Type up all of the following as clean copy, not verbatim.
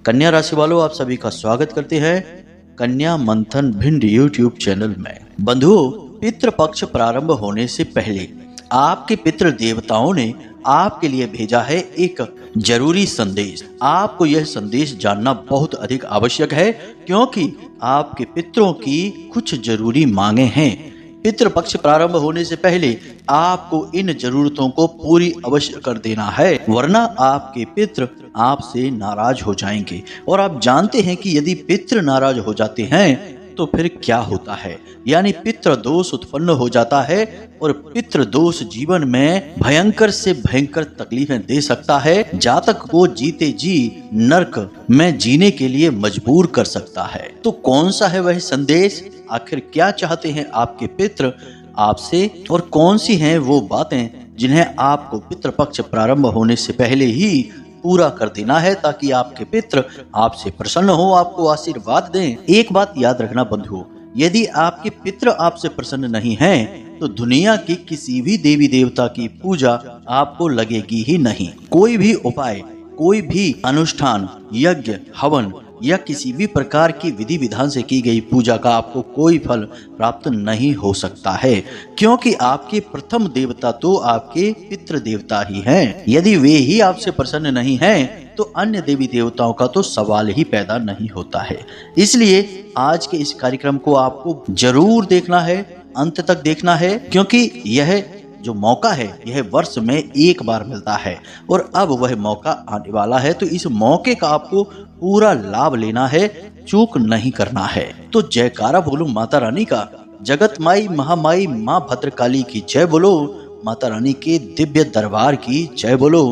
कन्या राशि वालों, आप सभी का स्वागत करते हैं कन्या मंथन भिंड यूट्यूब चैनल में। बंधुओं, पितृपक्ष प्रारंभ होने से पहले आपके पितृ देवताओं ने आपके लिए भेजा है एक जरूरी संदेश। आपको यह संदेश जानना बहुत अधिक आवश्यक है, क्योंकि आपके पितरों की कुछ जरूरी मांगे हैं। पितृपक्ष प्रारंभ होने से पहले आपको इन जरूरतों को पूरी अवश्य कर देना है, वरना आपके पितृ आपसे नाराज हो जाएंगे। और आप जानते हैं कि यदि पितृ नाराज हो जाते हैं तो फिर क्या होता है, यानी पितृ दोष उत्पन्न हो जाता है। और पितृ दोष जीवन में भयंकर से भयंकर तकलीफें दे सकता है, जातक को जीते जी नरक में जीने के लिए मजबूर कर सकता है। तो कौन सा है वह संदेश? आखिर क्या चाहते हैं आपके पितृ आपसे, और कौन सी हैं वो बातें जिन्हें आपको पितृपक्ष प्रारंभ होने से पहले ही पूरा कर देना है, ताकि आपके पितृ आपसे प्रसन्न हो, आपको आशीर्वाद दें। एक बात याद रखना बंधुओं, यदि आपके पितृ आपसे प्रसन्न नहीं हैं, तो दुनिया की किसी भी देवी देवता की पूजा आपको लगेगी ही नहीं। कोई भी उपाय, कोई भी अनुष्ठान, यज्ञ, हवन या किसी भी प्रकार की विधि विधान से की गई पूजा का आपको कोई फल प्राप्त नहीं हो सकता है, क्योंकि आपके प्रथम देवता तो आपके पितृ देवता ही हैं। यदि वे ही आपसे प्रसन्न नहीं हैं, तो अन्य देवी देवताओं का तो सवाल ही पैदा नहीं होता है। इसलिए आज के इस कार्यक्रम को आपको जरूर देखना है, अंत तक देखना है, क्योंकि यह जो मौका है यह वर्ष में एक बार मिलता है और अब वह मौका आने वाला है। तो इस मौके का आपको पूरा लाभ लेना है, चूक नहीं करना है। तो जयकारा बोलो माता रानी का, जगत माई महामाई माँ भद्रकाली की जय बोलो, माता रानी के दिव्य दरबार की जय बोलो,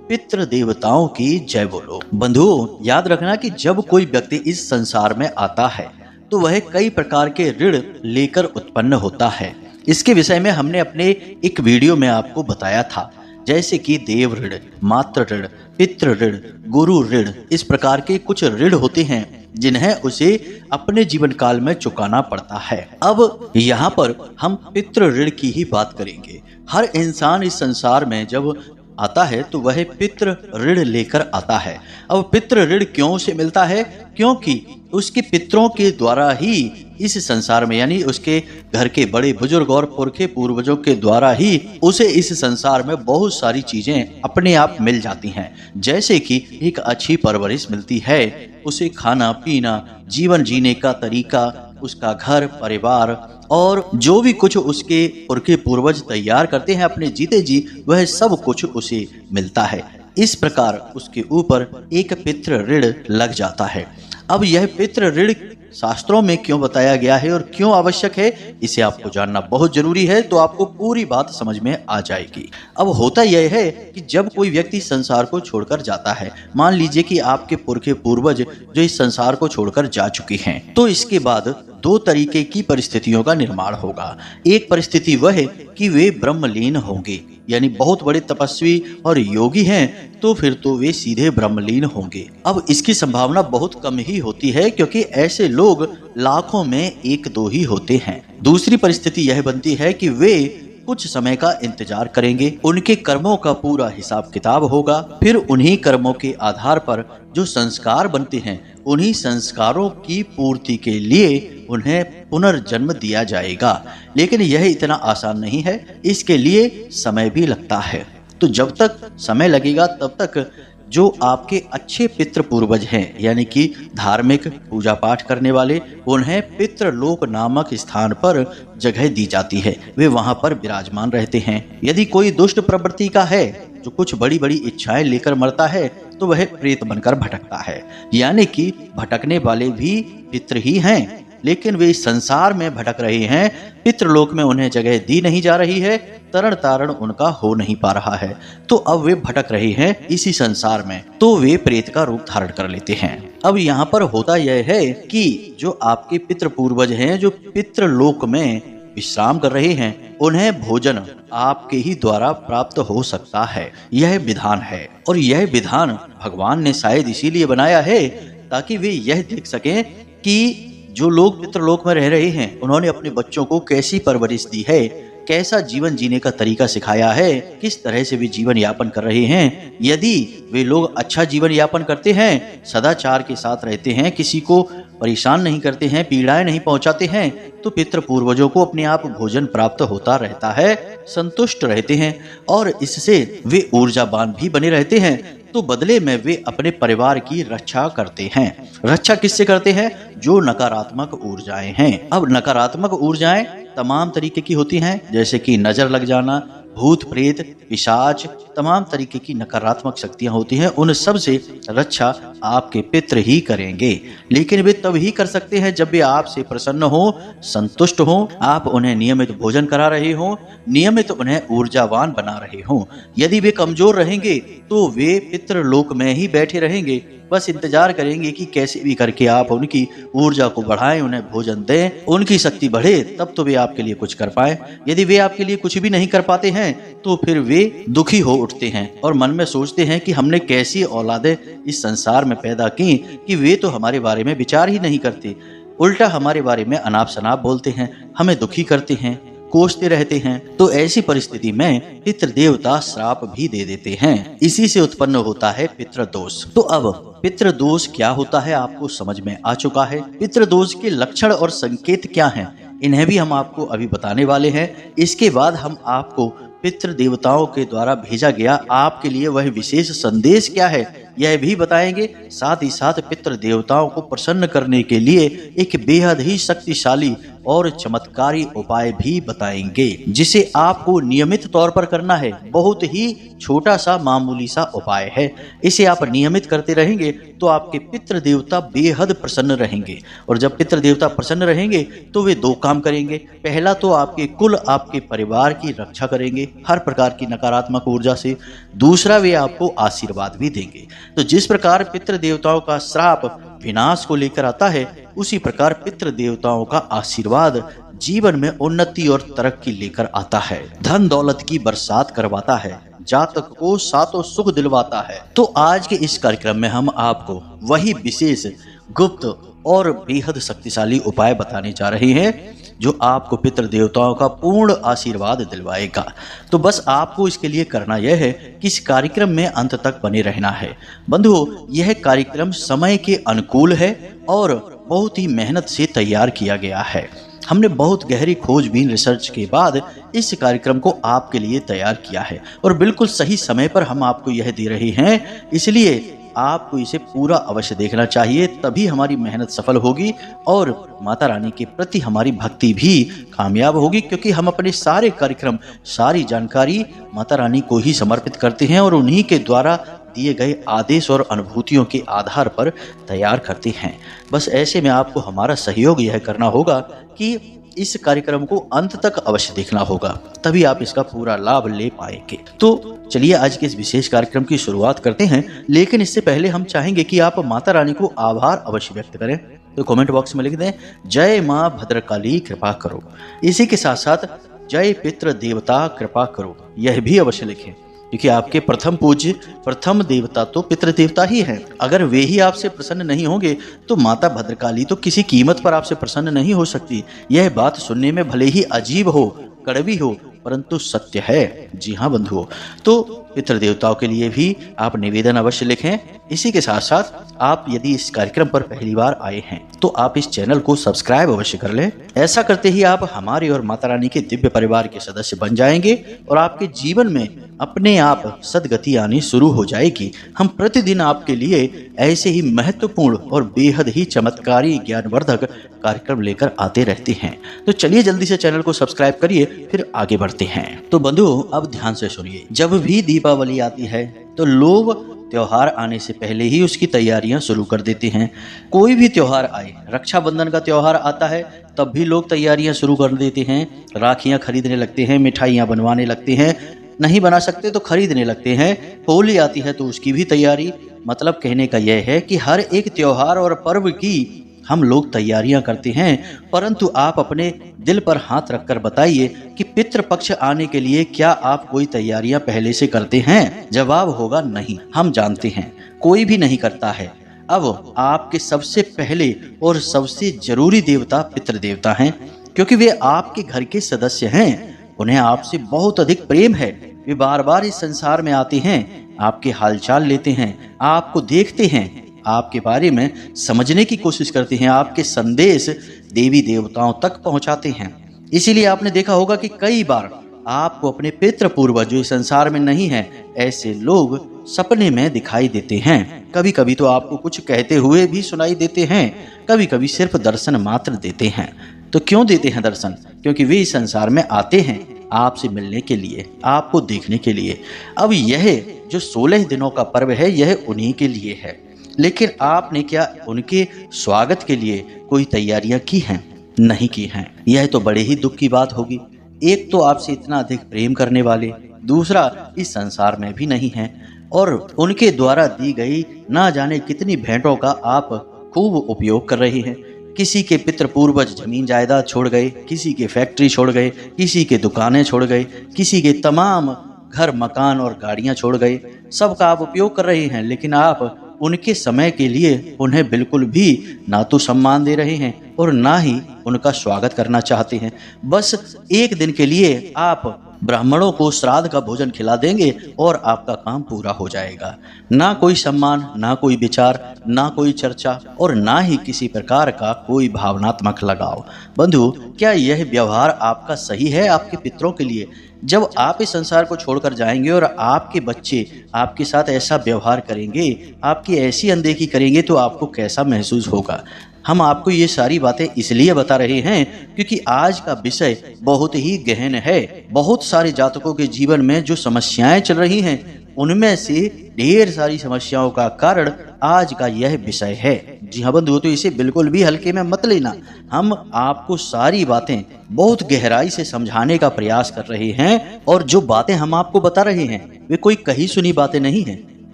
पितृ देवताओं की जय बोलो। बंधुओं, याद रखना कि जब कोई व्यक्ति इस संसार में आता है तो वह कई प्रकार के ऋण लेकर उत्पन्न होता है। इसके विषय में हमने अपने एक वीडियो में आपको बताया था, जैसे कि देव ऋण, मातृ ऋण, पितृ ऋण, गुरु ऋण। इस प्रकार के कुछ ऋण होते हैं जिन्हें उसे अपने जीवन काल में चुकाना पड़ता है। अब यहाँ पर हम पितृ ऋण की ही बात करेंगे। हर इंसान इस संसार में जब आता है तो वह पितृ ऋण लेकर आता है। अब पितृ ऋण क्यों से मिलता है? क्योंकि उसके पितरों के द्वारा ही इस संसार में, यानी उसके घर के बड़े बुजुर्ग और पुरखे पूर्वजों के द्वारा ही उसे इस संसार में बहुत सारी चीजें अपने आप मिल जाती हैं। जैसे कि एक अच्छी परवरिश मिलती है, उसे खाना पीना, जीवन जीने का तरीका, उसका घर परिवार और जो भी कुछ उसके पुरखे पूर्वज तैयार करते हैं अपने जीते जी, वह सब कुछ उसे मिलता है। इस प्रकार उसके ऊपर एक पितृ ऋण लग जाता है। अब यह पितृ ऋण शास्त्रों में क्यों बताया गया है और क्यों आवश्यक है, इसे आपको जानना बहुत जरूरी है, तो आपको पूरी बात समझ में आ जाएगी। अब होता यह है कि जब कोई व्यक्ति संसार को छोड़कर जाता है, मान लीजिए कि आपके पुरखे पूर्वज जो इस संसार को छोड़कर जा चुके हैं, तो इसके बाद दो तरीके की परिस्थितियों का निर्माण होगा। एक परिस्थिति वह है कि वे ब्रह्मलीन होंगे, यानी बहुत बड़े तपस्वी और योगी हैं, तो फिर तो वे सीधे ब्रह्मलीन होंगे। अब इसकी संभावना बहुत कम ही होती है, क्योंकि ऐसे लोग लाखों में एक दो ही होते हैं। दूसरी परिस्थिति यह बनती है कि वे कुछ समय का इंतजार करेंगे, उनके कर्मों का पूरा हिसाब किताब होगा, फिर उन्हीं कर्मों के आधार पर जो संस्कार बनते हैं, उन्हीं संस्कारों की पूर्ति के लिए उन्हें पुनर्जन्म दिया जाएगा। लेकिन यह इतना आसान नहीं है, इसके लिए समय भी लगता है। तो जब तक समय लगेगा तब तक जो आपके अच्छे पितृ पूर्वज हैं, यानी कि धार्मिक पूजा पाठ करने वाले, उन्हें पितृलोक नामक स्थान पर जगह दी जाती है। वे वहां पर विराजमान रहते हैं। यदि कोई दुष्ट प्रवृत्ति का है, जो कुछ बड़ी बड़ी इच्छाएं लेकर मरता है, तो वह प्रेत बनकर भटकता है। यानी कि भटकने वाले भी पितृ ही हैं, लेकिन वे इस संसार में भटक रहे हैं, पितृलोक में उन्हें जगह दी नहीं जा रही है, तरण तारण उनका हो नहीं पा रहा है। तो अब वे भटक रहे हैं इसी संसार में, तो वे प्रेत का रूप धारण कर लेते हैं। अब यहाँ पर होता यह है कि जो आपके पितृ पूर्वज हैं, जो पितृलोक में विश्राम कर रहे हैं, उन्हें भोजन आपके ही द्वारा प्राप्त हो सकता है। यह विधान है, और यह विधान भगवान ने शायद इसीलिए बनाया है ताकि वे यह देख सकें कि जो लोग पितृलोक में रह रहे हैं, उन्होंने अपने बच्चों को कैसी परवरिश दी है, कैसा जीवन जीने का तरीका सिखाया है, किस तरह से वे जीवन यापन कर रहे हैं। यदि वे लोग अच्छा जीवन यापन करते हैं, सदाचार के साथ रहते हैं, किसी को परेशान नहीं करते हैं, पीड़ाएं नहीं पहुंचाते हैं, तो पितृ पूर्वजों को अपने आप भोजन प्राप्त होता रहता है, संतुष्ट रहते हैं और इससे वे ऊर्जावान भी बने रहते हैं। तो बदले में वे अपने परिवार की रक्षा करते हैं। रक्षा किससे करते हैं? जो नकारात्मक ऊर्जाएं हैं। अब नकारात्मक ऊर्जाएं तमाम तरीके की होती हैं, जैसे कि नजर लग जाना, भूत प्रेत, पिशाच, तमाम तरीके की नकारात्मक शक्तियां होती हैं। उन सब से रक्षा आपके पितृ ही करेंगे, लेकिन वे तब ही कर सकते हैं जब वे आपसे प्रसन्न हो, संतुष्ट हो, आप उन्हें नियमित भोजन करा रहे हो, नियमित उन्हें ऊर्जावान बना रहे हो। यदि वे कमजोर रहेंगे तो वे पितृलोक में ही बैठे रहेंगे, बस इंतजार करेंगे कि कैसे भी करके आप उनकी ऊर्जा को बढ़ाएं, उन्हें भोजन दें, उनकी शक्ति बढ़े, तब तो वे आपके लिए कुछ कर पाए। यदि वे आपके लिए कुछ भी नहीं कर पाते हैं तो फिर वे दुखी हो उठते हैं और मन में सोचते हैं कि हमने कैसी औलादें इस संसार में पैदा की कि वे तो हमारे बारे में विचार ही नहीं करते, उल्टा हमारे बारे में अनाप शनाप बोलते हैं, हमें दुखी करते हैं, कोसते रहते हैं। तो ऐसी परिस्थिति में पितृ देवता श्राप भी दे देते हैं। इसी से उत्पन्न होता है पितृदोष। तो अब पितृदोष क्या होता है आपको समझ में आ चुका है। पितृदोष के लक्षण और संकेत क्या हैं, इन्हें भी हम आपको अभी बताने वाले हैं। इसके बाद हम आपको पितृ देवताओं के द्वारा भेजा गया आपके लिए वह विशेष संदेश क्या है यह भी बताएंगे। साथ ही साथ पितृ देवताओं को प्रसन्न करने के लिए एक बेहद ही शक्तिशाली और चमत्कारी उपाय भी बताएंगे, जिसे आपको नियमित तौर पर करना है। बहुत ही छोटा सा मामूली सा उपाय है, इसे आप नियमित करते रहेंगे तो आपके पितृ देवता बेहद प्रसन्न रहेंगे। और जब पितृ देवता प्रसन्न रहेंगे तो वे दो काम करेंगे। पहला तो आपके कुल, आपके परिवार की रक्षा करेंगे हर प्रकार की नकारात्मक ऊर्जा से। दूसरा, वे आपको आशीर्वाद भी देंगे। तो जिस प्रकार पितृ देवताओं का श्राप विनाश को लेकर आता है, उसी प्रकार पितृ देवताओं का आशीर्वाद जीवन में उन्नति और तरक्की लेकर आता है, धन दौलत की बरसात करवाता है, जातक को सातों सुख दिलवाता है। तो आज के इस कार्यक्रम में हम आपको वही विशेष, गुप्त और बेहद शक्तिशाली उपाय बताने जा रहे हैं जो आपको पितृ देवताओं का पूर्ण आशीर्वाद दिलवाएगा। तो बस आपको इसके लिए करना यह है कि इस कार्यक्रम में अंत तक बने रहना है। बंधुओं, यह कार्यक्रम समय के अनुकूल है और बहुत ही मेहनत से तैयार किया गया है। हमने बहुत गहरी खोजबीन रिसर्च के बाद इस कार्यक्रम को आपके लिए तैयार किया है और बिल्कुल सही समय पर हम आपको यह दे रहे हैं। इसलिए आपको इसे पूरा अवश्य देखना चाहिए, तभी हमारी मेहनत सफल होगी और माता रानी के प्रति हमारी भक्ति भी कामयाब होगी, क्योंकि हम अपने सारे कार्यक्रम, सारी जानकारी माता रानी को ही समर्पित करते हैं और उन्हीं के द्वारा दिए गए आदेश और अनुभूतियों के आधार पर तैयार करते हैं। बस ऐसे में आपको हमारा सहयोग यह करना होगा कि इस कार्यक्रम को अंत तक अवश्य देखना होगा, तभी आप इसका पूरा लाभ ले पाएंगे। तो चलिए आज के इस विशेष कार्यक्रम की शुरुआत करते हैं, लेकिन इससे पहले हम चाहेंगे कि आप माता रानी को आभार अवश्य व्यक्त करें। तो कमेंट बॉक्स में लिख दें, जय माँ भद्रकाली कृपा करो। इसी के साथ साथ जय पितृ देवता कृपा करो यह भी अवश्य लिखें, क्योंकि आपके प्रथम पूज्य, प्रथम देवता तो पितृ देवता ही हैं। अगर वे ही आपसे प्रसन्न नहीं होंगे तो माता भद्रकाली तो किसी कीमत पर आपसे प्रसन्न नहीं हो सकती। यह बात सुनने में भले ही अजीब हो, कड़वी हो, परंतु सत्य है। जी हाँ बंधुओं, तो पितृ देवताओं के लिए भी आप निवेदन अवश्य लिखें। इसी के साथ साथ आप यदि इस कार्यक्रम पर पहली बार आए हैं तो आप इस चैनल को सब्सक्राइब अवश्य कर लें। ऐसा करते ही आप हमारे और माता रानी के दिव्य परिवार के सदस्य बन जाएंगे और आपके जीवन में अपने आप सदगति आनी शुरू हो जाएगी। हम प्रतिदिन आपके लिए ऐसे ही महत्वपूर्ण और बेहद ही चमत्कारी ज्ञानवर्धक कार्यक्रम लेकर आते रहते हैं। तो चलिए जल्दी से चैनल को सब्सक्राइब करिए, फिर आगे बढ़ते हैं। तो बंधुओं, अब ध्यान से सुनिए। जब भी दीपावली आती है तो लोग त्योहार आने से पहले ही उसकी तैयारियां शुरू कर देते हैं। कोई भी त्योहार आए, रक्षाबंधन का त्योहार आता है तब भी लोग तैयारियां शुरू कर देते हैं, राखियां खरीदने लगते हैं, मिठाइयां बनवाने लगते हैं, नहीं बना सकते तो खरीदने लगते हैं। होली आती है तो उसकी भी तैयारी। मतलब कहने का यह है कि हर एक त्योहार और पर्व की हम लोग तैयारियां करते हैं, परंतु आप अपने दिल पर हाथ रखकर बताइए कि पितृपक्ष आने के लिए क्या आप कोई तैयारियां पहले से करते हैं? जवाब होगा नहीं। हम जानते हैं कोई भी नहीं करता है। अब आपके सबसे पहले और सबसे जरूरी देवता पितृ देवता हैं, क्योंकि वे आपके घर के सदस्य हैं। उन्हें आपसे बहुत अधिक प्रेम है। वे बार बार इस संसार में आते हैं, आपके हालचाल लेते हैं, आपको देखते हैं, आपके बारे में समझने की कोशिश करते हैं, आपके संदेश देवी देवताओं तक पहुंचाते हैं। इसीलिए आपने देखा होगा कि कई बार आपको अपने पितृ पूर्वज जो इस संसार में नहीं है, ऐसे लोग सपने में दिखाई देते हैं। कभी कभी तो आपको कुछ कहते हुए भी सुनाई देते हैं, कभी कभी सिर्फ दर्शन मात्र देते हैं। तो क्यों देते हैं दर्शन? क्योंकि वे इस संसार में आते हैं आपसे मिलने के लिए, आपको देखने के लिए। अब यह जो 16 दिनों का पर्व है, यह उन्हीं के लिए है। लेकिन आपने क्या उनके स्वागत के लिए कोई तैयारियां की हैं? नहीं की हैं। यह तो बड़े ही दुख की बात होगी। एक तो आपसे इतना अधिक प्रेम करने वाले, दूसरा इस संसार में भी नहीं है, और उनके द्वारा दी गई ना जाने कितनी भेंटों का आप खूब उपयोग कर रहे हैं। किसी के पितृ पूर्वज जमीन जायदाद छोड़ गए, किसी के फैक्ट्री छोड़ गए, किसी के दुकानें छोड़ गए, किसी के तमाम घर मकान और गाड़ियां छोड़ गए। सबका आप उपयोग कर रहे हैं, लेकिन आप उनके समय के लिए उन्हें बिल्कुल भी ना तो सम्मान दे रहे हैं और ना ही उनका स्वागत करना चाहते हैं। बस एक दिन के लिए आप ब्राह्मणों को श्राद्ध का भोजन खिला देंगे और आपका काम पूरा हो जाएगा। ना कोई सम्मान, ना कोई विचार, ना कोई चर्चा और ना ही किसी प्रकार का कोई भावनात्मक लगाव। बंधु, क्या यह व्यवहार आपका सही है आपके पितरों के लिए? जब आप इस संसार को छोड़कर जाएंगे और आपके बच्चे आपके साथ ऐसा व्यवहार करेंगे, आपकी ऐसी अनदेखी करेंगे, तो आपको कैसा महसूस होगा? हम आपको ये सारी बातें इसलिए बता रहे हैं क्योंकि आज का विषय बहुत ही गहन है। बहुत सारे जातकों के जीवन में जो समस्याएं चल रही हैं, उनमें से ढेर सारी समस्याओं का कारण आज का यह विषय है। जी हाँ बंधुओं, तो इसे बिल्कुल भी हल्के में मत लेना। हम आपको सारी बातें बहुत गहराई से समझाने का प्रयास कर रहे हैं, और जो बातें हम आपको बता रहे हैं वे कोई कही सुनी बातें नहीं हैं,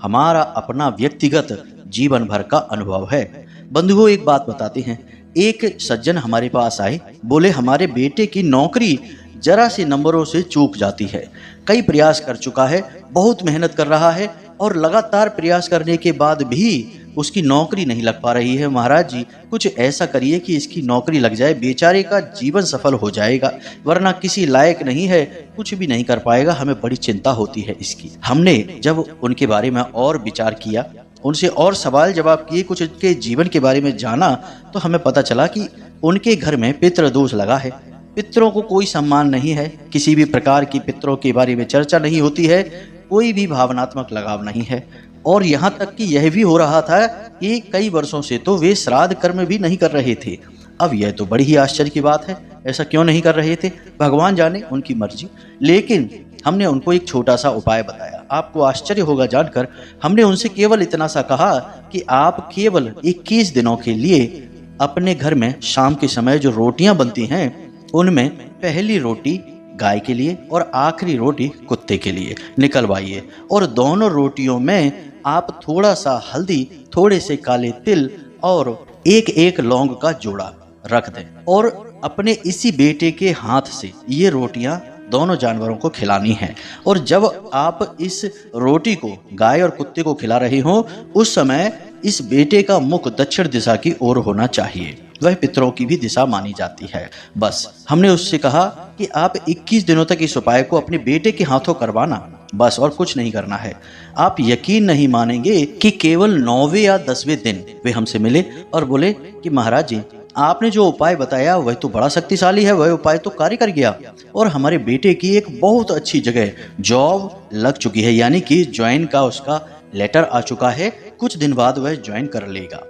हमारा अपना व्यक्तिगत जीवन भर का अनुभव है। बंधुओं, एक बात बताते हैं। एक सज्जन हमारे पास आए, बोले हमारे बेटे की नौकरी जरा से नंबरों से चूक जाती है। कई प्रयास कर चुका है, बहुत मेहनत कर रहा है, और लगातार प्रयास करने के बाद भी उसकी नौकरी नहीं लग पा रही है। महाराज जी, कुछ ऐसा करिए कि इसकी नौकरी लग जाए, बेचारे का जीवन सफल हो जाएगा, वरना किसी लायक नहीं है, कुछ भी नहीं कर पाएगा। हमें बड़ी चिंता होती है इसकी। हमने जब उनके बारे में और विचार किया, उनसे और सवाल जवाब किए, कुछ उनके जीवन के बारे में जाना, तो हमें पता चला कि उनके घर में पितृ दोष लगा है। पितरों को कोई सम्मान नहीं है, किसी भी प्रकार की पितरों के बारे में चर्चा नहीं होती है, कोई भी भावनात्मक लगाव नहीं है। और यहाँ तक कि यह भी हो रहा था कि कई वर्षों से तो वे श्राद्ध कर्म भी नहीं कर रहे थे। अब यह तो बड़ी ही आश्चर्य की बात है, ऐसा क्यों नहीं कर रहे थे? भगवान जाने, उनकी मर्जी। लेकिन हमने उनको एक छोटा सा उपाय बताया। आपको आश्चर्य होगा जानकर। हमने उनसे केवल इतना सा कहा कि आप केवल 21 दिनों के लिए अपने घर में शाम के समय जो रोटियां बनती हैं, उनमें पहली रोटी गाय के लिए और आखिरी रोटी कुत्ते के लिए निकलवाइए, और दोनों रोटियों में आप थोड़ा सा हल्दी, थोड़े से काले तिल और एक एक लौंग का जोड़ा रख दें, और अपने इसी बेटे के हाथ से ये रोटियां दोनों जानवरों को खिलानी है। और जब आप इस रोटी को गाय और कुत्ते को खिला रहे हो, उस समय इस बेटे का मुख दक्षिण दिशा की ओर होना चाहिए। वह पितरों की भी दिशा मानी जाती है। बस हमने उससे कहा कि आप 21 दिनों तक इस उपाय को अपने बेटे के हाथों करवाना, बस, और कुछ नहीं करना है। आप यकीन नहीं मानेंगे कि केवल 9वें या 10वें दिन वे हमसे मिले और बोले कि महाराज जी, आपने जो उपाय बताया वह तो बड़ा शक्तिशाली है, वह उपाय तो कार्य कर गया, और हमारे बेटे की एक बहुत अच्छी जगह जॉब लग चुकी है, यानी कि ज्वाइन का उसका लेटर आ चुका है, कुछ दिन बाद वह ज्वाइन कर लेगा।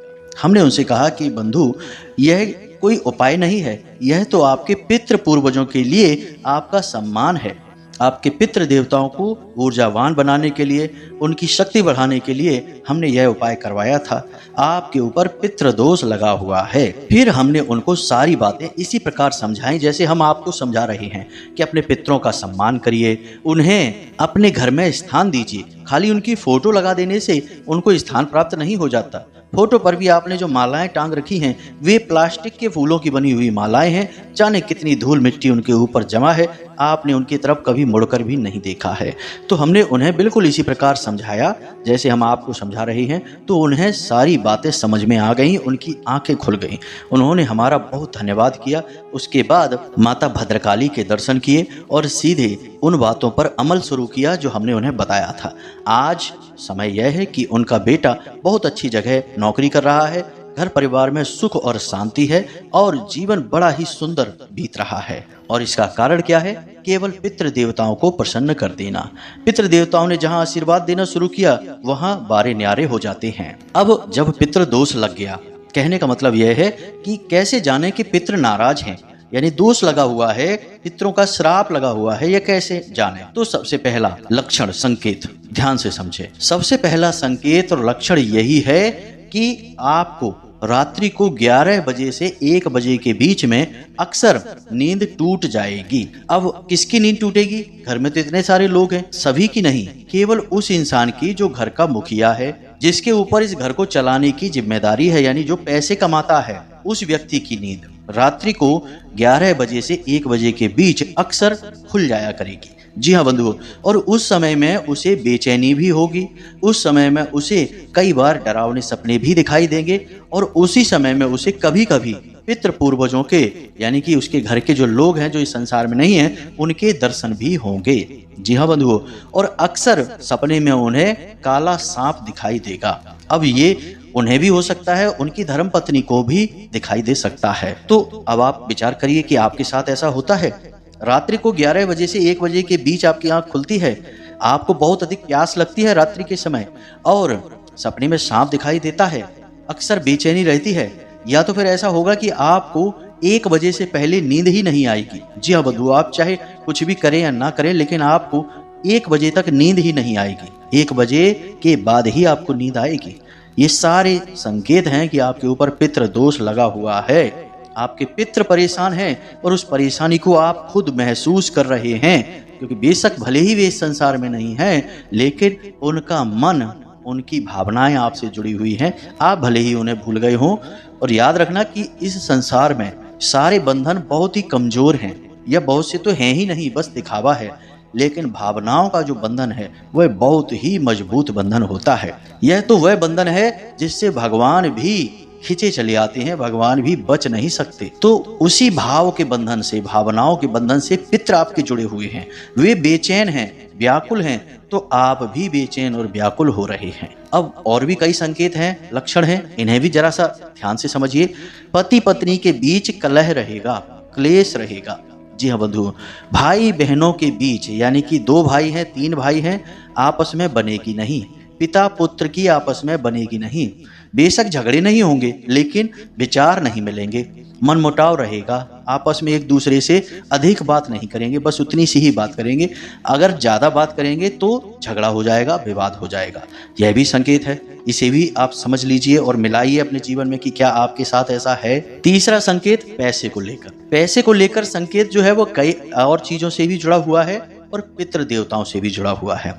हमने उनसे कहा कि बंधु, यह कोई उपाय नहीं है, यह तो आपके पितृ पूर्वजों के लिए आपका सम्मान है। आपके पितृ देवताओं को ऊर्जावान बनाने के लिए, उनकी शक्ति बढ़ाने के लिए हमने यह उपाय करवाया था। आपके ऊपर पितृ दोष लगा हुआ है। फिर हमने उनको सारी बातें इसी प्रकार समझाई जैसे हम आपको समझा रहे हैं कि अपने पितरों का सम्मान करिए, उन्हें अपने घर में स्थान दीजिए। खाली उनकी फोटो लगा देने से उनको स्थान प्राप्त नहीं हो जाता। फोटो पर भी आपने जो मालाएं टांग रखी हैं, वे प्लास्टिक के फूलों की बनी हुई मालाएं हैं। जाने कितनी धूल मिट्टी उनके ऊपर जमा है। आपने उनकी तरफ कभी मुड़कर भी नहीं देखा है। तो हमने उन्हें बिल्कुल इसी प्रकार समझाया जैसे हम आपको समझा रहे हैं, तो उन्हें सारी बातें समझ में आ गईं, उनकी आंखें खुल गईं। उन्होंने हमारा बहुत धन्यवाद किया। उसके बाद माता भद्रकाली के दर्शन किए और सीधे उन बातों पर अमल शुरू किया जो हमने उन्हें बताया था। आज समय यह है कि उनका बेटा बहुत अच्छी जगह नौकरी कर रहा है, घर परिवार में सुख और शांति है और जीवन बड़ा ही सुंदर बीत रहा है। और इसका कारण क्या है? केवल पितृ देवताओं को प्रसन्न कर देना। पितृ देवताओं ने जहां आशीर्वाद देना शुरू किया वहां बारे न्यारे हो जाते हैं। अब जब पितृ दोष लग गया, कहने का मतलब यह है कि कैसे जाने कि पितृ नाराज हैं, यानी दोष लगा हुआ है, पितरों का श्राप लगा हुआ है, यह कैसे जाने? तो सबसे पहला लक्षण संकेत ध्यान से समझे। सबसे पहला संकेत और लक्षण यही है कि आपको रात्रि को 11 बजे से 1 बजे के बीच में अक्सर नींद टूट जाएगी। अब किसकी नींद टूटेगी? घर में तो इतने सारे लोग हैं, सभी की नहीं, केवल उस इंसान की जो घर का मुखिया है, जिसके ऊपर इस घर को चलाने की जिम्मेदारी है, यानी जो पैसे कमाता है, उस व्यक्ति की नींद रात्रि को 11 बजे से 1 बजे के बीच अक्सर खुल जाया करेगी। जी हाँ बंधुओं, और उस समय में उसे बेचैनी भी होगी, उस समय में उसे कई बार डरावने सपने भी दिखाई देंगे और उसी समय में उसे कभी कभी पितृ पूर्वजों के, यानी कि उसके घर के जो लोग हैं जो इस संसार में नहीं हैं, उनके दर्शन भी होंगे। जी हाँ बंधुओं, और अक्सर सपने में उन्हें काला सांप दिखाई देगा। अब ये उन्हें भी हो सकता है, उनकी धर्मपत्नी को भी दिखाई दे सकता है। तो अब आप विचार करिए कि आपके साथ ऐसा होता है? रात्रि को 11 बजे से 1 बजे के बीच आपकी आंख खुलती है, आपको बहुत अधिक प्यास लगती है रात्रि के समय और सपने में सांप दिखाई देता है, अक्सर बेचैनी रहती है, या तो फिर ऐसा होगा कि आपको 1 बजे से पहले नींद ही नहीं आएगी। जी हाँ बंधु, आप चाहे कुछ भी करें या ना करें, लेकिन आपको 1 बजे तक नींद ही नहीं आएगी। 1 बजे के बाद ही आपको नींद आएगी। ये सारे संकेत हैं कि आपके ऊपर पितृ दोष लगा हुआ है, आपके पितृ परेशान हैं और उस परेशानी को आप खुद महसूस कर रहे हैं, क्योंकि बेशक भले ही वे इस संसार में नहीं हैं, लेकिन उनका मन, उनकी भावनाएं आपसे जुड़ी हुई हैं। आप भले ही उन्हें भूल गए हों। और याद रखना कि इस संसार में सारे बंधन बहुत ही कमजोर हैं, या बहुत से तो हैं ही नहीं, बस दिखावा है, लेकिन भावनाओं का जो बंधन है वह बहुत ही मजबूत बंधन होता है। यह तो वह बंधन है जिससे भगवान भी खींचे चले आते हैं, भगवान भी बच नहीं सकते। तो उसी भाव के बंधन से, भावनाओं के बंधन से पितृ आपके जुड़े हुए हैं, वे बेचैन हैं, व्याकुल हैं, तो आप भी बेचैन और व्याकुल हो रहे हैं। अब और भी कई संकेत हैं, लक्षण हैं, इन्हें भी जरा सा ध्यान से समझिए। पति पत्नी के बीच कलह रहेगा, क्लेश रहेगा। जी हाँ बंधु, भाई बहनों के बीच, यानी कि 2 भाई हैं, 3 भाई हैं, आपस में बनेगी नहीं, पिता पुत्र की आपस में बनेगी नहीं। बेशक झगड़े नहीं होंगे, लेकिन विचार नहीं मिलेंगे, मनमुटाव रहेगा, आपस में एक दूसरे से अधिक बात नहीं करेंगे, बस उतनी सी ही बात करेंगे। अगर ज़्यादा बात करेंगे तो झगड़ा हो जाएगा, विवाद हो जाएगा। यह भी संकेत है, इसे भी आप समझ लीजिए और मिलाइए अपने जीवन में कि क्या आपके साथ ऐसा है। तीसरा संकेत पैसे को लेकर। पैसे को लेकर संकेत जो है वो कई और चीज़ों से भी जुड़ा हुआ है और पितृ देवताओं से भी जुड़ा हुआ है।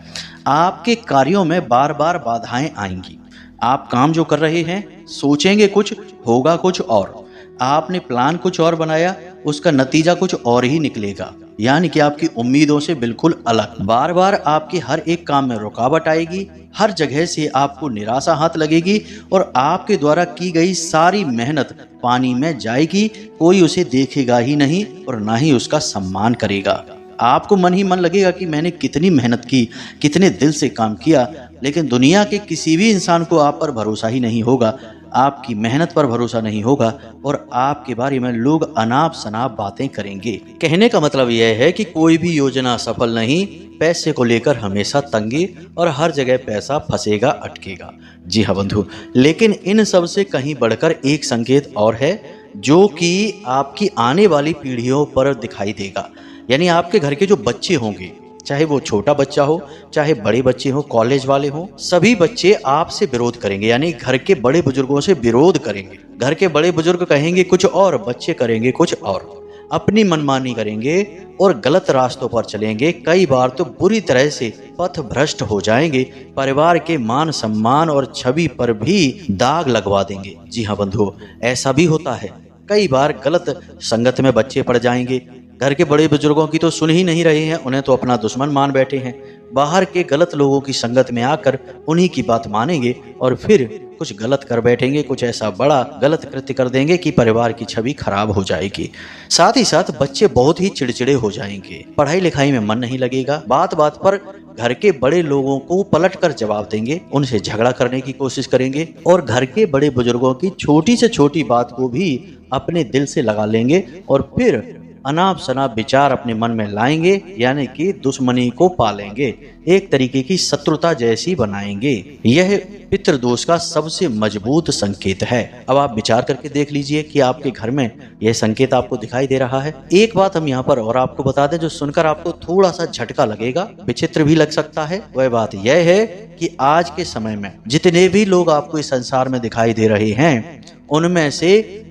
आपके कार्यों में बार बार बाधाएं आएंगी। आप काम जो कर रहे हैं, सोचेंगे कुछ, होगा कुछ और। आपने प्लान कुछ और बनाया, उसका नतीजा कुछ और ही निकलेगा, यानी कि आपकी उम्मीदों से बिल्कुल अलग। बार बार आपके हर एक काम में रुकावट आएगी, हर जगह से आपको निराशा हाथ लगेगी और आपके द्वारा की गई सारी मेहनत पानी में जाएगी। कोई उसे देखेगा ही नहीं और ना ही उसका सम्मान करेगा। आपको मन ही मन लगेगा कि मैंने कितनी मेहनत की, कितने दिल से काम किया, लेकिन दुनिया के किसी भी इंसान को आप पर भरोसा ही नहीं होगा, आपकी मेहनत पर भरोसा नहीं होगा और आपके बारे में लोग अनाप शनाप बातें करेंगे। कहने का मतलब यह है कि कोई भी योजना सफल नहीं, पैसे को लेकर हमेशा तंगी और हर जगह पैसा फंसेगा, अटकेगा। जी हाँ बंधु, लेकिन इन सब से कहीं बढ़कर एक संकेत और है जो कि आपकी आने वाली पीढ़ियों पर दिखाई देगा। यानी आपके घर के जो बच्चे होंगे, चाहे वो छोटा बच्चा हो, चाहे बड़े बच्चे हो, कॉलेज वाले हो, सभी बच्चे आपसे विरोध करेंगे, यानी घर के बड़े बुजुर्गों से विरोध करेंगे। घर के बड़े बुजुर्ग कहेंगे कुछ और, बच्चे करेंगे कुछ और, अपनी मनमानी करेंगे और गलत रास्तों पर चलेंगे। कई बार तो बुरी तरह से पथ भ्रष्ट हो जाएंगे, परिवार के मान सम्मान और छवि पर भी दाग लगवा देंगे। जी हाँ बंधुओं, ऐसा भी होता है। कई बार गलत संगत में बच्चे पड़ जाएंगे, घर के बड़े बुजुर्गों की तो सुन ही नहीं रहे हैं, उन्हें तो अपना दुश्मन मान बैठे हैं। बाहर के गलत लोगों की संगत में आकर उन्हीं की बात मानेंगे और फिर कुछ गलत कर बैठेंगे, कुछ ऐसा बड़ा गलत कृत्य कर देंगे कि परिवार की छवि खराब हो जाएगी। साथ ही साथ बच्चे बहुत ही चिड़चिड़े हो जाएंगे, पढ़ाई लिखाई में मन नहीं लगेगा, बात बात पर घर के बड़े लोगों को पलट कर जवाब देंगे, उनसे झगड़ा करने की कोशिश करेंगे और घर के बड़े बुजुर्गों की छोटी से छोटी बात को भी अपने दिल से लगा लेंगे और फिर अनाप शनाप विचार अपने मन में लाएंगे, यानी कि दुश्मनी को पालेंगे, एक तरीके की शत्रुता जैसी बनाएंगे। यह पितृदोष का सबसे मजबूत संकेत है। अब आप विचार करके देख लीजिए कि आपके घर में यह संकेत आपको दिखाई दे रहा है। एक बात हम यहाँ पर और आपको बता दें जो सुनकर आपको थोड़ा सा झटका लगेगा, विचित्र भी लग सकता है। वह बात यह है कि आज के समय में जितने भी लोग आपको इस संसार में दिखाई दे रहे हैं उनमें से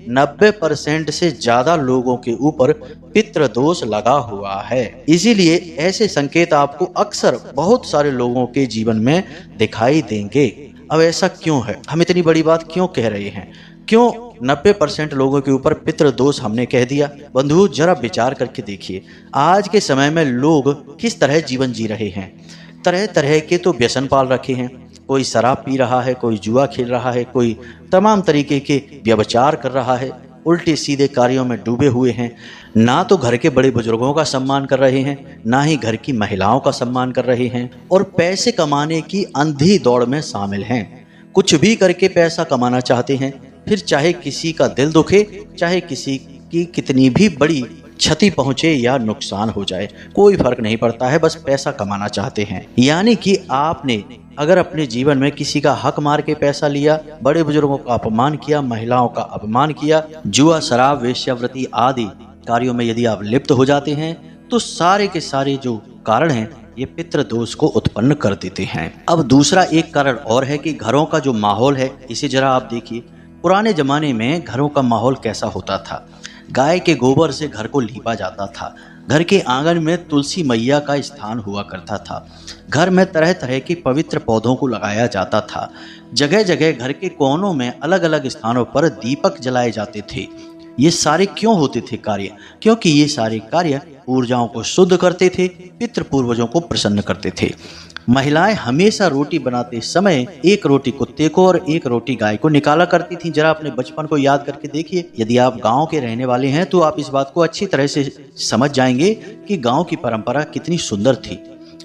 90% से ज्यादा लोगों के ऊपर पितृदोष लगा हुआ है। इसीलिए ऐसे संकेत आपको अक्सर बहुत सारे लोगों के जीवन में दिखाई देंगे। अब ऐसा क्यों है, हम इतनी बड़ी बात क्यों कह रहे हैं, क्यों 90% लोगों के ऊपर पितृदोष हमने कह दिया? बंधु जरा विचार करके देखिए, आज के समय में लोग किस तरह जीवन जी रहे हैं। तरह तरह के तो व्यसन पाल रखे हैं, कोई शराब पी रहा है, कोई जुआ खेल रहा है, कोई तमाम तरीके के व्यभिचार कर रहा है, उल्टे सीधे कार्यों में डूबे हुए हैं। ना तो घर के बड़े बुजुर्गों का सम्मान कर रहे हैं, ना ही घर की महिलाओं का सम्मान कर रहे हैं और पैसे कमाने की अंधी दौड़ में शामिल हैं। कुछ भी करके पैसा कमाना चाहते हैं, फिर चाहे किसी का दिल दुखे, चाहे किसी की कितनी भी बड़ी क्षति पहुंचे या नुकसान हो जाए, कोई फर्क नहीं पड़ता है, बस पैसा कमाना चाहते हैं। यानी कि आपने अगर अपने जीवन में किसी का हक मार के पैसा लिया, बड़े बुजुर्गों का अपमान किया, महिलाओं का अपमान किया, जुआ शराब वेश्यावृत्ति आदि कार्यों में यदि आप लिप्त हो जाते हैं तो सारे के सारे जो कारण हैं ये पितृदोष को उत्पन्न कर देते हैं। अब दूसरा एक कारण और है कि घरों का जो माहौल है, इसे जरा आप देखिए। पुराने जमाने में घरों का माहौल कैसा होता था? गाय के गोबर से घर को लीपा जाता था, घर के आंगन में तुलसी मैया का स्थान हुआ करता था, घर में तरह तरह के पवित्र पौधों को लगाया जाता था, जगह जगह घर के कोनों में अलग अलग स्थानों पर दीपक जलाए जाते थे। ये सारे क्यों होते थे कार्य? क्योंकि ये सारे कार्य ऊर्जाओं को शुद्ध करते थे, पितृ पूर्वजों को प्रसन्न करते थे। महिलाएं हमेशा रोटी बनाते समय एक रोटी कुत्ते को और एक रोटी गाय को निकाला करती थी। जरा अपने बचपन को याद करके देखिए। यदि आप गांव के रहने वाले हैं तो आप इस बात को अच्छी तरह से समझ जाएंगे कि गांव की परंपरा कितनी सुंदर थी।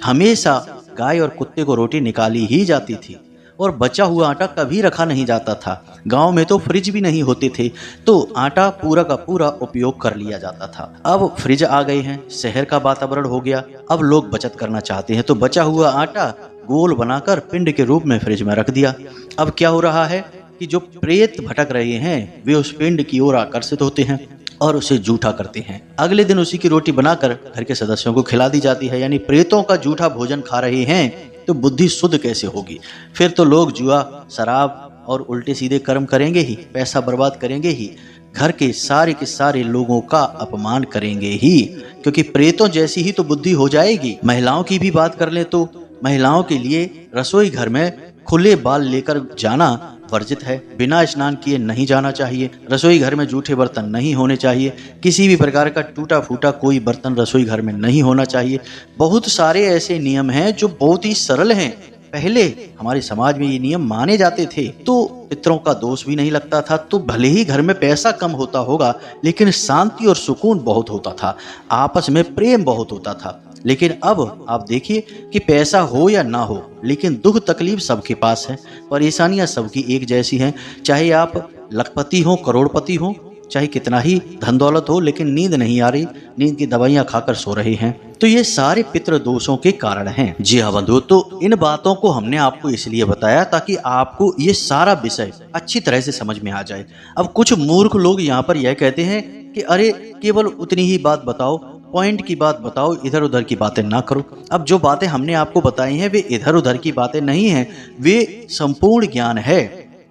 हमेशा गाय और कुत्ते को रोटी निकाली ही जाती थी और बचा हुआ आटा कभी रखा नहीं जाता था। गांव में तो फ्रिज भी नहीं होते थे, तो आटा पूरा का पूरा उपयोग कर लिया जाता था। अब फ्रिज आ गए हैं, शहर का वातावरण हो गया, अब लोग बचत करना चाहते हैं तो बचा हुआ आटा गोल बनाकर पिंड के रूप में फ्रिज में रख दिया। अब क्या हो रहा है कि जो प्रेत भटक रहे हैं वे उस पिंड की ओर आकर्षित होते हैं और उसे जूठा करते हैं। अगले दिन उसी की रोटी बनाकर घर के सदस्यों को खिला दी जाती है। यानी प्रेतों का जूठा भोजन खा रहे हैं तो बुद्धि शुद्ध कैसे होगी? फिर तो लोग जुआ शराब और उल्टे सीधे कर्म करेंगे ही, पैसा बर्बाद करेंगे ही, घर के सारे लोगों का अपमान करेंगे ही, क्योंकि प्रेतों जैसी ही तो बुद्धि हो जाएगी। महिलाओं की भी बात कर ले तो महिलाओं के लिए रसोई घर में खुले बाल लेकर जाना वर्जित है। बिना स्नान किए नहीं जाना चाहिए। रसोई घर में जूठे बर्तन नहीं होने चाहिए। किसी भी प्रकार का टूटा फूटा कोई बर्तन रसोई घर में नहीं होना चाहिए। बहुत सारे ऐसे नियम हैं जो बहुत ही सरल हैं। पहले हमारे समाज में ये नियम माने जाते थे तो पितरों का दोष भी नहीं लगता था। तो भले ही घर में पैसा कम होता होगा लेकिन शांति और सुकून बहुत होता था, आपस में प्रेम बहुत होता था। लेकिन अब आप देखिए कि पैसा हो या ना हो, लेकिन दुख तकलीफ सबके पास है, परेशानियां सबकी एक जैसी हैं। चाहे आप लखपति हो, करोड़पति हो, चाहे कितना ही धन दौलत हो, लेकिन नींद नहीं आ रही, नींद की दवाइयां खाकर सो रहे हैं। तो ये सारे पितृ दोषों के कारण हैं। जी हाँ बंधु, तो इन बातों को हमने आपको इसलिए बताया ताकि आपको ये सारा विषय अच्छी तरह से समझ में आ जाए। अब कुछ मूर्ख लोग यहाँ पर यह कहते हैं कि अरे केवल उतनी ही बात बताओ, पॉइंट की बात बताओ, इधर उधर की बातें ना करो। अब जो बातें हमने आपको बताई हैं वे इधर उधर की बातें नहीं हैं, वे संपूर्ण ज्ञान है।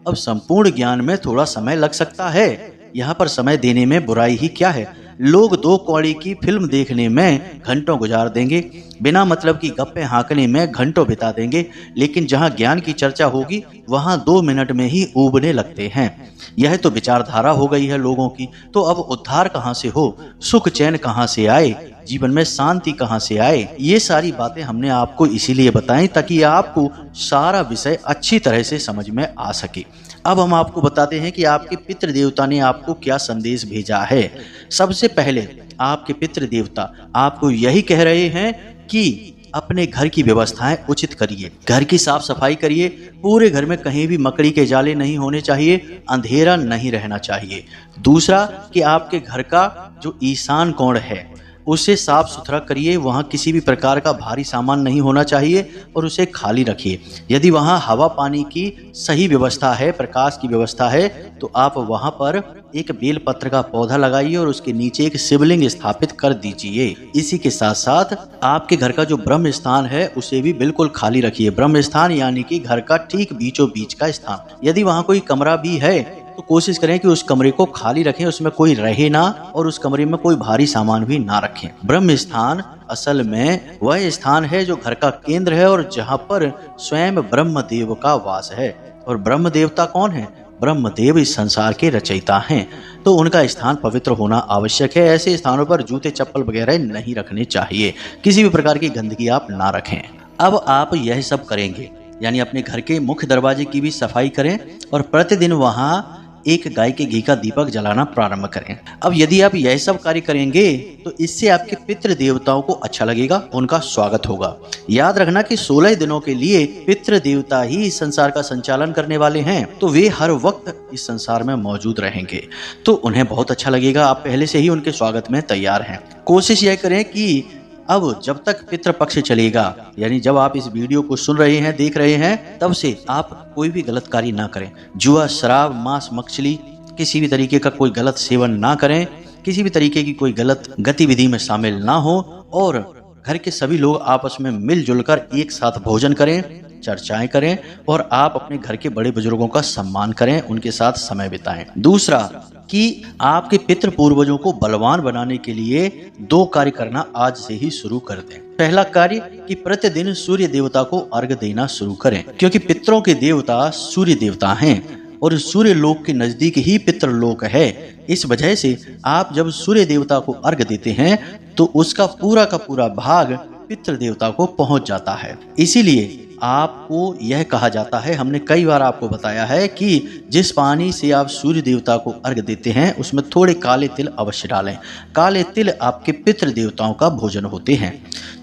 अब संपूर्ण ज्ञान में थोड़ा समय लग सकता है, यहाँ पर समय देने में बुराई ही क्या है। लोग 2 कौड़ी की फिल्म देखने में घंटों गुजार देंगे, बिना मतलब की गप्पे हाँकने में घंटों बिता देंगे, लेकिन जहाँ ज्ञान की चर्चा होगी वहाँ 2 मिनट में ही ऊबने लगते हैं। यह तो विचारधारा हो गई है लोगों की। तो अब उद्धार कहाँ से हो, सुख चैन कहाँ से आए, जीवन में शांति कहाँ से आए, ये सारी बातें हमने आपको इसीलिए बताई ताकि आपको सारा विषय अच्छी तरह से समझ में आ सके। अब हम आपको बताते हैं कि आपके पितृ देवता ने आपको क्या संदेश भेजा है। सबसे पहले आपके पितृ देवता आपको यही कह रहे हैं कि अपने घर की व्यवस्थाएं उचित करिए, घर की साफ सफाई करिए, पूरे घर में कहीं भी मकड़ी के जाले नहीं होने चाहिए, अंधेरा नहीं रहना चाहिए। दूसरा कि आपके घर का जो ईशान कोण है उसे साफ सुथरा करिए, वहाँ किसी भी प्रकार का भारी सामान नहीं होना चाहिए और उसे खाली रखिए। यदि वहाँ हवा पानी की सही व्यवस्था है, प्रकाश की व्यवस्था है, तो आप वहाँ पर एक बेलपत्र का पौधा लगाइए और उसके नीचे एक शिवलिंग स्थापित कर दीजिए। इसी के साथ साथ आपके घर का जो ब्रह्म स्थान है उसे भी बिल्कुल खाली रखिए। ब्रह्म स्थान यानी कि घर का ठीक बीचों बीच का स्थान। यदि वहाँ कोई कमरा भी है तो कोशिश करें कि उस कमरे को खाली रखें, उसमें कोई रहे ना और उस कमरे में कोई भारी सामान भी ना रखें। ब्रह्म स्थान असल में वह स्थान है जो घर का केंद्र है और जहाँ पर स्वयं ब्रह्मदेव का वास है। और ब्रह्म देवता कौन है? ब्रह्मदेव इस संसार के रचयिता हैं, तो उनका स्थान पवित्र होना आवश्यक है। ऐसे स्थानों पर जूते चप्पल वगैरह नहीं रखने चाहिए, किसी भी प्रकार की गंदगी आप ना रखें। अब आप यह सब करेंगे यानी अपने घर के मुख्य दरवाजे की भी सफाई करें और प्रतिदिन वहाँ एक गाय के घी का दीपक जलाना प्रारंभ करें। अब यदि आप यह सब कार्य करेंगे तो इससे आपके पितृ देवताओं को अच्छा लगेगा, उनका स्वागत होगा। याद रखना कि 16 दिनों के लिए पितृ देवता ही इस संसार का संचालन करने वाले हैं, तो वे हर वक्त इस संसार में मौजूद रहेंगे, तो उन्हें बहुत अच्छा लगेगा। आप पहले से ही उनके स्वागत में तैयार हैं। कोशिश यह करें कि अब जब तक पितृपक्ष चलेगा, यानी जब आप इस वीडियो को सुन रहे हैं, देख रहे हैं, तब से आप कोई भी गलत कार्य ना करें। जुआ, शराब, मांस मछली, किसी भी तरीके का कोई गलत सेवन ना करें, किसी भी तरीके की कोई गलत गतिविधि में शामिल ना हो और घर के सभी लोग आपस में मिलजुल कर एक साथ भोजन करें, चर्चाएं करें और आप अपने घर के बड़े बुजुर्गों का सम्मान करें, उनके साथ समय बिताएं। दूसरा कि आपके पितृ पूर्वजों को बलवान बनाने के लिए 2 कार्य करना आज से ही शुरू कर दें। पहला कार्य कि प्रतिदिन सूर्य देवता को अर्घ्य देना शुरू करें, क्योंकि पितरों के देवता सूर्य देवता हैं और सूर्य लोक के नजदीक ही पितृलोक है। इस वजह से आप जब सूर्य देवता को अर्घ्य देते हैं तो उसका पूरा का पूरा भाग पितृ देवता को पहुंच जाता है। इसीलिए आपको यह कहा जाता है, हमने कई बार आपको बताया है कि जिस पानी से आप सूर्य देवता को अर्घ्य देते हैं उसमें थोड़े काले तिल अवश्य डालें। काले तिल आपके पितृ देवताओं का भोजन होते हैं,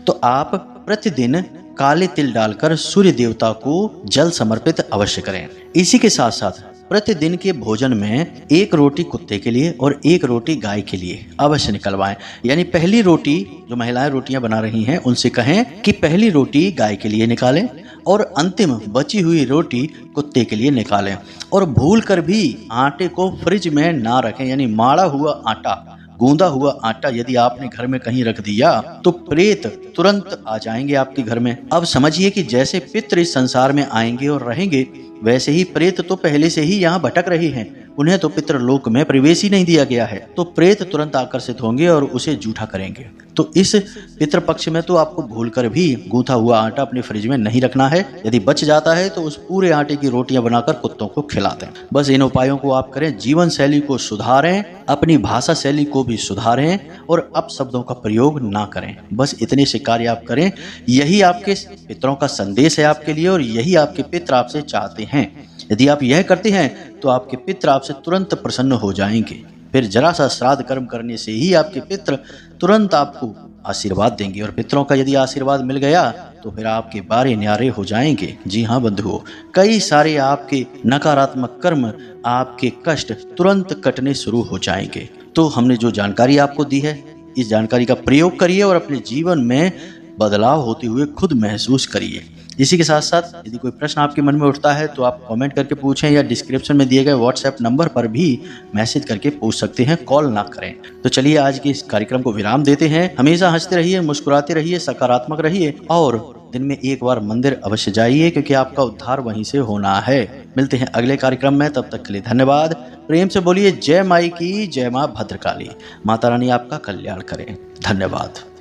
तो आप प्रतिदिन काले तिल डालकर सूर्य देवता को जल समर्पित अवश्य करें। इसी के साथ साथ प्रतिदिन के भोजन में 1 रोटी कुत्ते के लिए और 1 रोटी गाय के लिए अवश्य निकलवाएं। यानी पहली रोटी, जो महिलाएं रोटियां बना रही हैं उनसे कहें कि पहली रोटी गाय के लिए निकालें और अंतिम बची हुई रोटी कुत्ते के लिए निकालें। और भूल कर भी आटे को फ्रिज में ना रखें, यानी माड़ा हुआ आटा, गूंदा हुआ आटा यदि आपने घर में कहीं रख दिया तो प्रेत तुरंत आ जाएंगे आपके घर में। अब समझिए कि जैसे पितृ इस संसार में आएंगे और रहेंगे, वैसे ही प्रेत तो पहले से ही यहाँ भटक रहे हैं, उन्हें तो पितृलोक में प्रवेश ही नहीं दिया गया है, तो प्रेत तुरंत आकर्षित होंगे और उसे जूठा करेंगे। तो इस पितृपक्ष में तो आपको भूलकर भी गूंथा हुआ आटा अपने फ्रिज में नहीं रखना है। यदि बच जाता है तो उस पूरे आटे की रोटियां बनाकर कुत्तों को खिला दें। बस इन उपायों को आप करें, जीवन शैली को सुधारें, अपनी भाषा शैली को भी सुधारें और अपशब्दों का प्रयोग ना करें। बस इतने से कार्य आप करें। यही आपके पितरों का संदेश है आपके लिए और यही आपके पितर आपसे चाहते हैं। यदि आप यह करते हैं तो आपके पितर आपसे तुरंत प्रसन्न हो जाएंगे। फिर जरा सा श्राद्ध कर्म करने से ही आपके पितर तुरंत आपको आशीर्वाद देंगे और पितरों का यदि आशीर्वाद मिल गया तो फिर आपके बारे न्यारे हो जाएंगे। जी हाँ बंधुओं, कई सारे आपके नकारात्मक कर्म, आपके कष्ट तुरंत कटने शुरू हो जाएंगे। तो हमने जो जानकारी आपको दी है, इस जानकारी का प्रयोग करिए और अपने जीवन में बदलाव होते हुए खुद महसूस करिए। इसी के साथ साथ यदि कोई प्रश्न आपके मन में उठता है तो आप कमेंट करके पूछें या डिस्क्रिप्शन में दिए गए व्हाट्सएप नंबर पर भी मैसेज करके पूछ सकते हैं, कॉल ना करें। तो चलिए आज के इस कार्यक्रम को विराम देते हैं। हमेशा हंसते रहिए, मुस्कुराते रहिए, सकारात्मक रहिए और दिन में एक बार मंदिर अवश्य जाइए, क्योंकि आपका उद्धार वहीं से होना है। मिलते हैं अगले कार्यक्रम में, तब तक के लिए धन्यवाद। प्रेम से बोलिए जय माई की, जय माँ भद्रकाली। माता रानी आपका कल्याण करें। धन्यवाद।